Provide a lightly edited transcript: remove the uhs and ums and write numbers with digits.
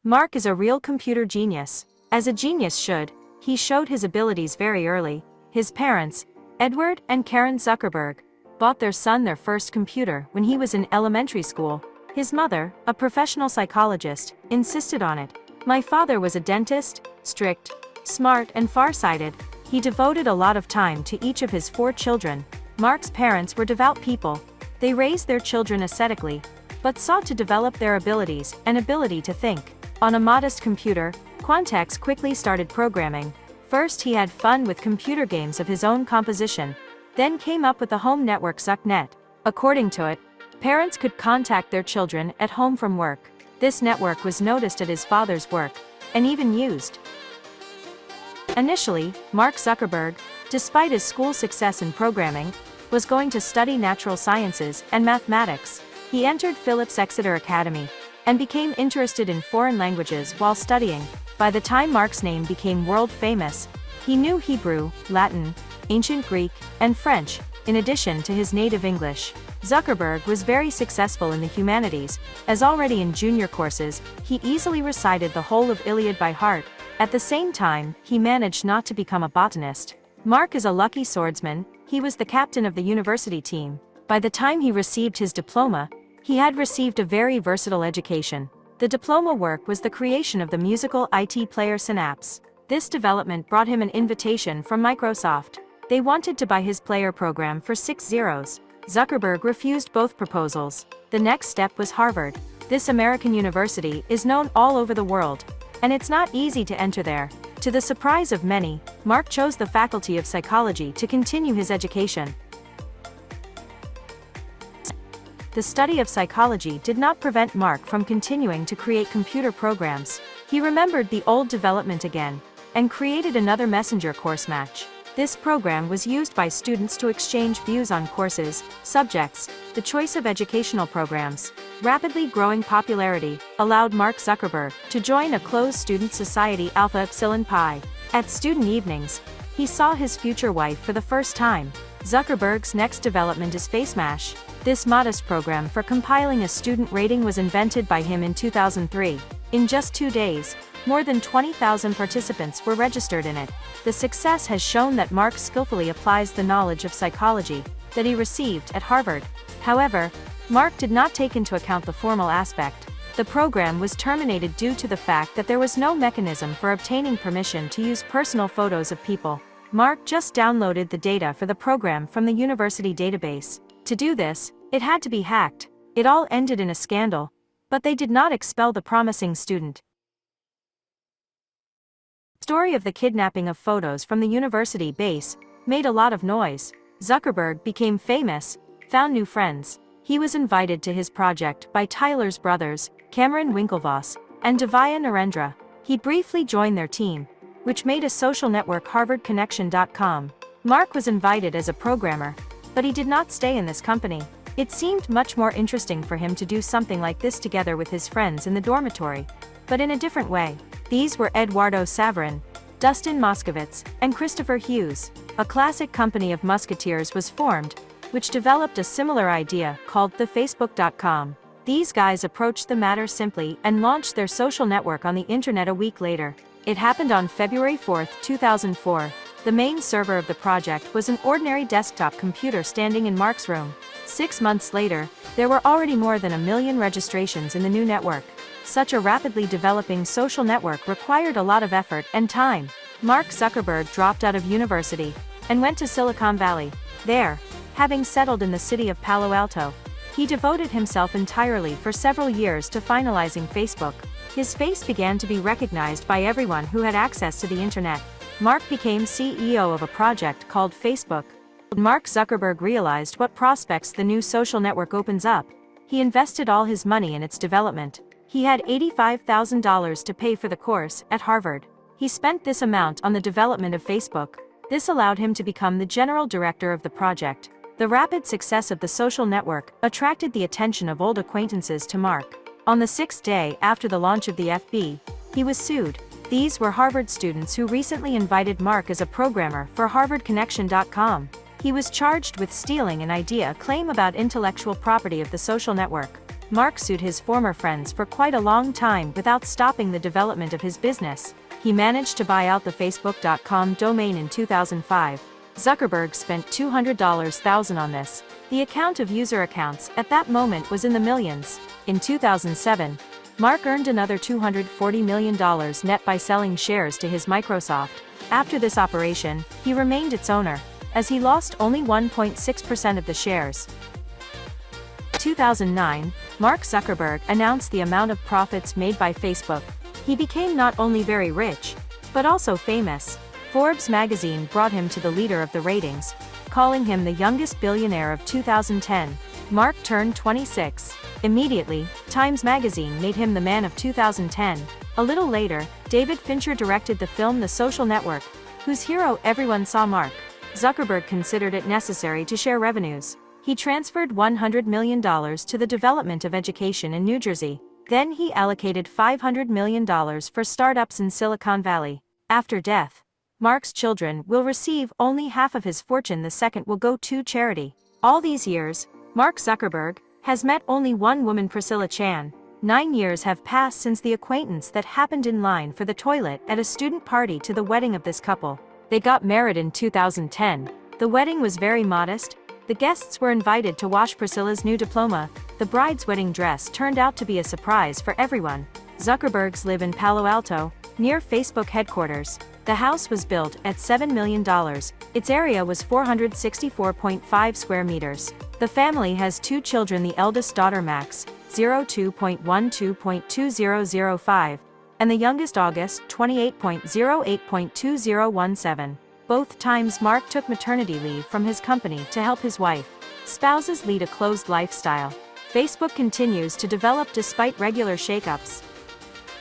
Mark is a real computer genius. As a genius should, he showed his abilities very early. His parents, Edward and Karen Zuckerberg, bought their son their first computer when he was in elementary school. His mother, a professional psychologist, insisted on it. My father was a dentist, strict, smart and far-sighted. He devoted a lot of time to each of his 4 children. Mark's parents were devout people. They raised their children ascetically, but sought to develop their abilities and ability to think. On a modest computer, Quantex quickly started programming. First he had fun with computer games of his own composition, then came up with the home network ZuckNet. According to it, parents could contact their children at home from work. This network was noticed at his father's work, and even used. Initially, Mark Zuckerberg, despite his school success in programming, was going to study natural sciences and mathematics. He entered Phillips Exeter Academy, and became interested in foreign languages while studying. By the time Mark's name became world famous, he knew Hebrew, Latin, ancient Greek, and French, in addition to his native English. Zuckerberg was very successful in the humanities, as already in junior courses, he easily recited the whole of Iliad by heart. At the same time, he managed not to become a botanist. Mark is a lucky swordsman. He was the captain of the university team. By the time he received his diploma, he had received a very versatile education. The diploma work was the creation of the musical IT player Synapse. This development brought him an invitation from Microsoft. They wanted to buy his player program for 6 zeros. Zuckerberg refused both proposals. The next step was Harvard. This American university is known all over the world, and it's not easy to enter there. To the surprise of many, Mark chose the faculty of psychology to continue his education. The study of psychology did not prevent Mark from continuing to create computer programs. He remembered the old development again, and created another messenger course match. This program was used by students to exchange views on courses, subjects. The choice of educational programs, rapidly growing popularity, allowed Mark Zuckerberg to join a closed student society Alpha Epsilon Pi. At student evenings, he saw his future wife for the first time. Zuckerberg's next development is FaceMash. This modest program for compiling a student rating was invented by him in 2003. In just 2 days, more than 20,000 participants were registered in it. The success has shown that Mark skillfully applies the knowledge of psychology that he received at Harvard. However, Mark did not take into account the formal aspect. The program was terminated due to the fact that there was no mechanism for obtaining permission to use personal photos of people. Mark just downloaded the data for the program from the university database. To do this, it had to be hacked. It all ended in a scandal, but they did not expel the promising student. The story of the kidnapping of photos from the university base made a lot of noise. Zuckerberg became famous, found new friends. He was invited to his project by Tyler's brothers, Cameron Winklevoss and Divya Narendra. He briefly joined their team, which made a social network HarvardConnection.com. Mark was invited as a programmer, but he did not stay in this company. It seemed much more interesting for him to do something like this together with his friends in the dormitory, but in a different way. These were Eduardo Saverin, Dustin Moskovitz, and Christopher Hughes. A classic company of musketeers was formed, which developed a similar idea called thefacebook.com. These guys approached the matter simply and launched their social network on the internet a week later. It happened on February 4, 2004. The main server of the project was an ordinary desktop computer standing in Mark's room. 6 months later, there were already more than 1 million registrations in the new network. Such a rapidly developing social network required a lot of effort and time. Mark Zuckerberg dropped out of university and went to Silicon Valley. There, having settled in the city of Palo Alto, he devoted himself entirely for several years to finalizing Facebook. His face began to be recognized by everyone who had access to the internet. Mark became CEO of a project called Facebook. Mark Zuckerberg realized what prospects the new social network opens up. He invested all his money in its development. He had $85,000 to pay for the course at Harvard. He spent this amount on the development of Facebook. This allowed him to become the general director of the project. The rapid success of the social network attracted the attention of old acquaintances to Mark. On the 6th day after the launch of the FB, he was sued. These were Harvard students who recently invited Mark as a programmer for HarvardConnection.com. He was charged with stealing an idea claim about intellectual property of the social network. Mark sued his former friends for quite a long time without stopping the development of his business. He managed to buy out the Facebook.com domain in 2005. Zuckerberg spent $200,000 on this. The account of user accounts at that moment was in the millions. In 2007, Mark earned another $240 million net by selling shares to his Microsoft. After this operation, he remained its owner, as he lost only 1.6% of the shares. 2009, Mark Zuckerberg announced the amount of profits made by Facebook. He became not only very rich, but also famous. Forbes magazine brought him to the leader of the ratings, calling him the youngest billionaire of 2010. Mark turned 26. Immediately, Times magazine made him the man of 2010. A little later, David Fincher directed the film The Social Network, whose hero everyone saw Mark. Zuckerberg considered it necessary to share revenues. He transferred $100 million to the development of education in New Jersey. Then he allocated $500 million for startups in Silicon Valley. After death, Mark's children will receive only half of his fortune. The second will go to charity. All these years, Mark Zuckerberg has met only one woman, Priscilla Chan. 9 years have passed since the acquaintance that happened in line for the toilet at a student party to the wedding of this couple. They got married in 2010. The wedding was very modest. The guests were invited to wash Priscilla's new diploma. The bride's wedding dress turned out to be a surprise for everyone. Zuckerbergs live in Palo Alto, near Facebook headquarters. The house was built at $7 million. Its area was 464.5 square meters. The family has 2 children, the eldest daughter Max, 02.12.2005, and the youngest August, 28.08.2017. Both times Mark took maternity leave from his company to help his wife. Spouses lead a closed lifestyle. Facebook continues to develop despite regular shakeups.